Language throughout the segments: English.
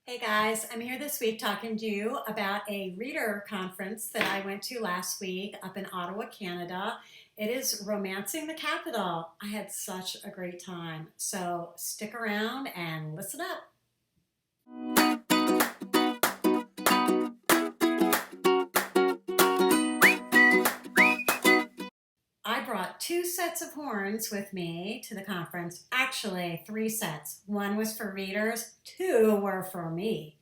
Hey guys, I'm here this week talking to you about a reader conference that I went to last week up in Ottawa, Canada. It is Romancing the Capital. I had such a great time. So stick around and listen up. I brought two sets of horns with me to the conference. Actually, three sets. One was for readers, two were for me.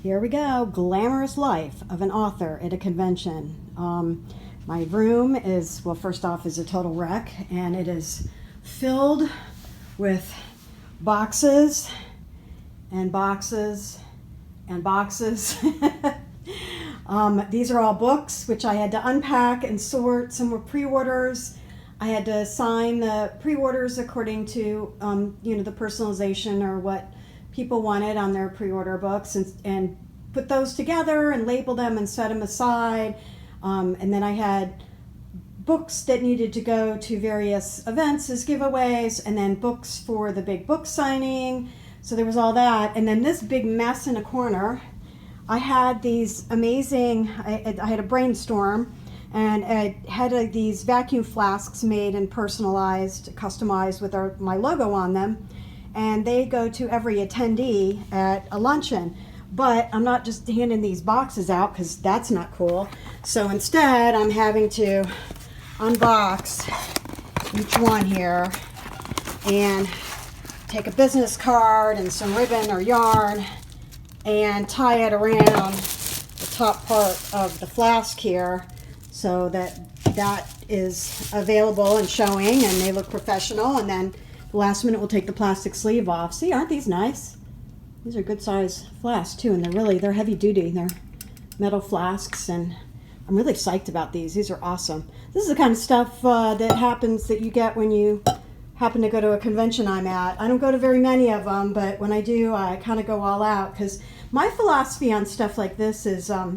Here we go, glamorous life of an author at a convention. My room is, well, first off, is a total wreck, and it is filled with boxes and boxes and boxes. These are all books, which I had to unpack and sort. Some were pre-orders. I had to sign the pre-orders according to, the personalization or what people wanted on their pre-order books, and put those together and label them and set them aside. And then I had books that needed to go to various events as giveaways, and then books for the big book signing. So there was all that. And then this big mess in a corner, I had these amazing, I had a brainstorm, and I had these vacuum flasks made and personalized, customized with my logo on them. And they go to every attendee at a luncheon. But I'm not just handing these boxes out because that's not cool. So instead, I'm having to unbox each one here and take a business card and some ribbon or yarn and tie it around the top part of the flask here so that is available and showing, and they look professional. And then last minute we'll take the plastic sleeve off. See, aren't these nice? These are good size flasks too, and they're heavy duty. They're metal flasks, and I'm really psyched about these. These are awesome. This is the kind of stuff that happens that you get when you happen to go to a convention I'm at. I don't go to very many of them, but when I do, I kind of go all out, because my philosophy on stuff like this is, I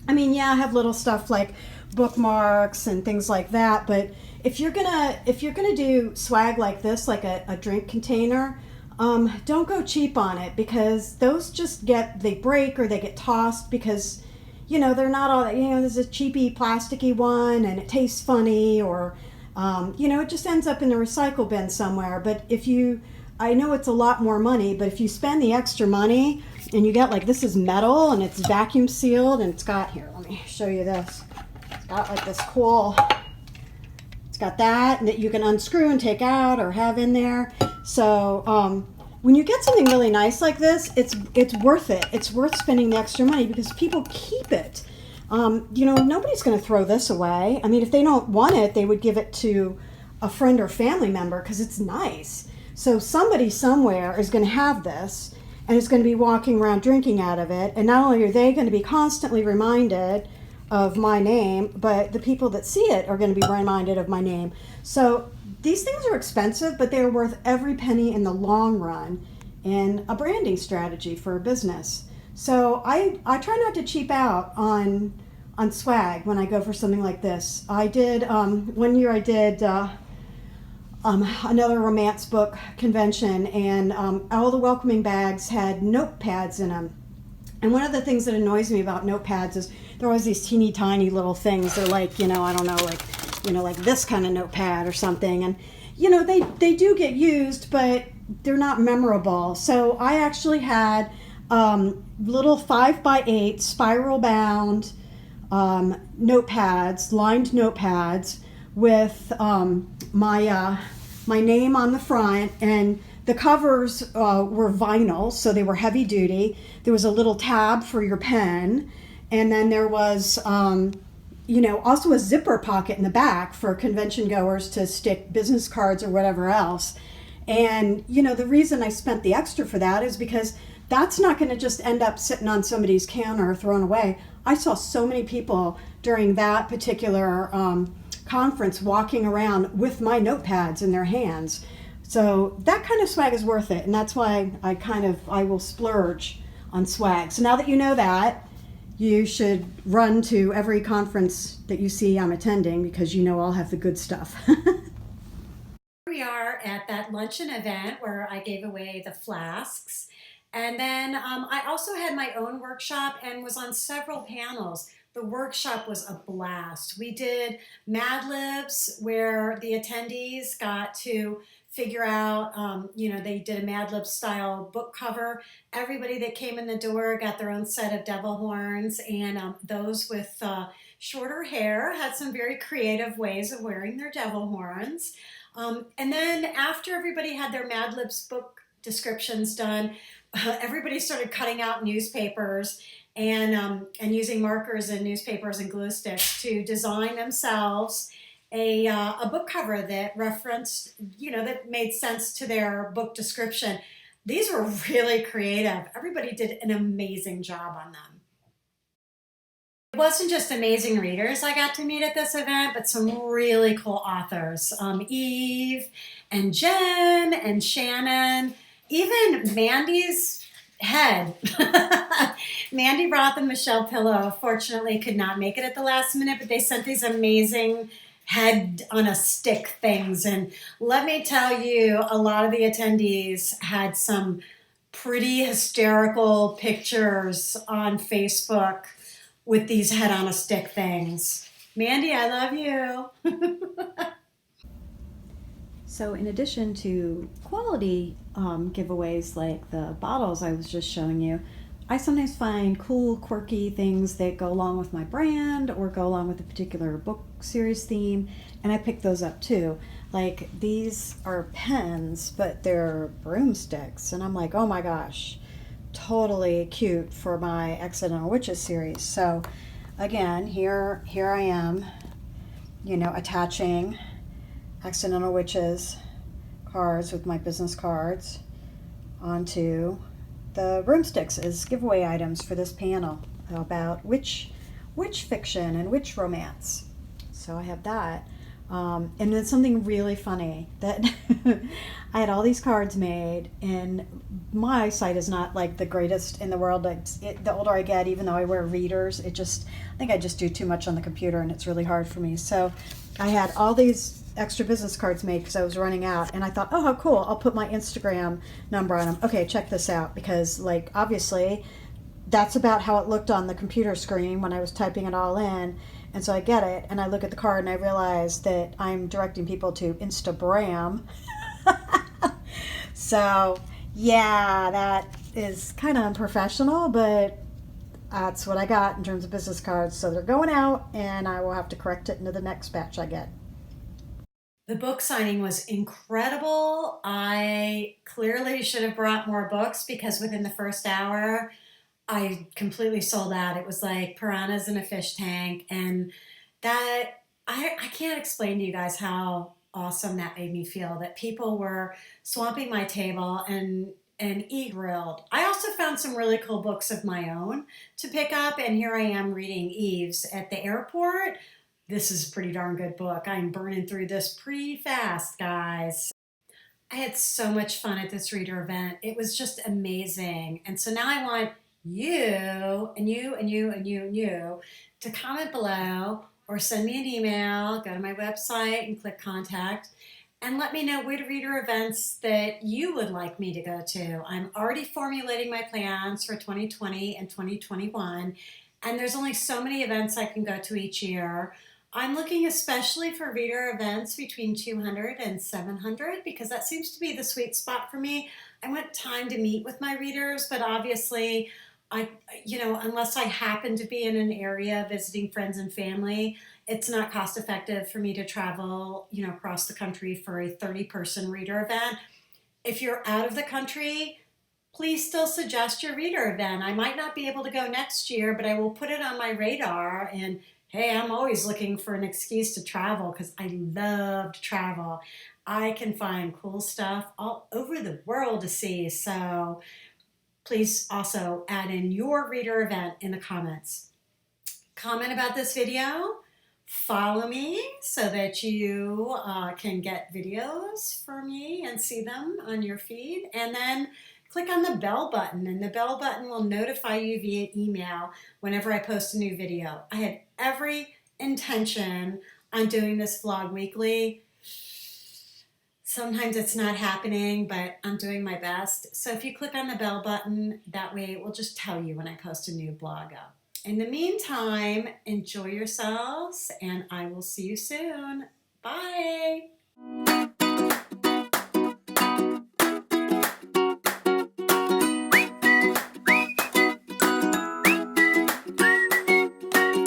have little stuff like bookmarks and things like that, but if you're gonna do swag like this, like a drink container, don't go cheap on it, because those they break or they get tossed because, they're not all, there's a cheapy plasticky one and it tastes funny, or, it just ends up in the recycle bin somewhere. But I know it's a lot more money, but if you spend the extra money and you get, like, this is metal and it's vacuum sealed, and it's got, here, let me show you this. It's got like this cool, it's got that you can unscrew and take out or have in there. So when you get something really nice like this, it's worth it. It's worth spending the extra money because people keep it. Nobody's going to throw this away. I mean, if they don't want it, they would give it to a friend or family member because it's nice. So somebody somewhere is going to have this and is going to be walking around drinking out of it. And not only are they going to be constantly reminded of my name, but the people that see it are going to be reminded of my name. So these things are expensive, but they're worth every penny in the long run in a branding strategy for a business. So I try not to cheap out on swag when I go for something like this. I did, one year I did another romance book convention, and all the welcoming bags had notepads in them. And one of the things that annoys me about notepads is they're always these teeny tiny little things. They're like, I don't know, like this kind of notepad or something. And, they do get used, but they're not memorable. So I actually had little 5x8 spiral bound notepads, lined notepads with my name on the front, and the covers were vinyl, so they were heavy duty. There was a little tab for your pen, and then there was also a zipper pocket in the back for convention goers to stick business cards or whatever else. And, the reason I spent the extra for that is because that's not going to just end up sitting on somebody's counter or thrown away. I saw so many people during that particular conference walking around with my notepads in their hands. So that kind of swag is worth it, and that's why I will splurge on swag. So now that you know that, you should run to every conference that you see I'm attending, because I'll have the good stuff. we are at that luncheon event where I gave away the flasks. And then I also had my own workshop and was on several panels. The workshop was a blast. We did Mad Libs where the attendees got to figure out, they did a Mad Lib style book cover. Everybody that came in the door got their own set of devil horns, and those with shorter hair had some very creative ways of wearing their devil horns. And then after everybody had their Mad Libs book descriptions done, everybody started cutting out newspapers and using markers and newspapers and glue sticks to design themselves a book cover that referenced, that made sense to their book description. These were really creative. Everybody did an amazing job on them. It wasn't just amazing readers I got to meet at this event, but some really cool authors. Eve and Jen and Shannon, even Mandy's head. Mandy brought the Michelle pillow. Fortunately, could not make it at the last minute, but they sent these amazing head on a stick things. And let me tell you, a lot of the attendees had some pretty hysterical pictures on Facebook with these head on a stick things. Mandy, I love you. So in addition to quality giveaways like the bottles I was just showing you, I sometimes find cool, quirky things that go along with my brand or go along with a particular book series theme, and I pick those up too. Like these are pens, but they're broomsticks, and I'm like, oh my gosh, totally cute for my Accidental Witches series. So again, here I am, attaching Accidental Witches cards with my business cards onto the broomsticks as giveaway items for this panel about witch fiction and witch romance. So I have that. And then something really funny that I had all these cards made, and my eyesight is not like the greatest in the world. The older I get, even though I wear readers, I think I just do too much on the computer and it's really hard for me. So I had all these extra business cards made because I was running out, and I thought, oh, how cool, I'll put my Instagram number on them. Okay, check this out, because obviously that's about how it looked on the computer screen when I was typing it all in. And so I get it, and I look at the card, and I realize that I'm directing people to Instagram. So yeah, that is kind of unprofessional, but that's what I got in terms of business cards. So they're going out, and I will have to correct it into the next batch I get. The book signing was incredible. I clearly should have brought more books because within the first hour, I completely sold out. It was like piranhas in a fish tank. And that, I can't explain to you guys how awesome that made me feel, that people were swamping my table and e-grilled. I also found some really cool books of my own to pick up, and here I am reading Eve's at the airport. This is a pretty darn good book. I'm burning through this pretty fast, guys. I had so much fun at this reader event. It was just amazing. And so now I want you and you and you and you and you to comment below or send me an email, go to my website and click contact, and let me know which reader events that you would like me to go to. I'm already formulating my plans for 2020 and 2021, and there's only so many events I can go to each year. I'm looking especially for reader events between 200 and 700 because that seems to be the sweet spot for me. I want time to meet with my readers, but obviously, unless I happen to be in an area visiting friends and family, it's not cost effective for me to travel, across the country for a 30-person reader event. If you're out of the country, please still suggest your reader event. I might not be able to go next year, but I will put it on my radar. And hey, I'm always looking for an excuse to travel because I love to travel. I can find cool stuff all over the world to see. So please also add in your reader event in the comments. Comment about this video. Follow me so that you can get videos for me and see them on your feed. And then click on the bell button, and the bell button will notify you via email whenever I post a new video. I had every intention on doing this vlog weekly. Sometimes it's not happening, but I'm doing my best. So if you click on the bell button, that way it will just tell you when I post a new blog up. In the meantime, enjoy yourselves, and I will see you soon. Bye.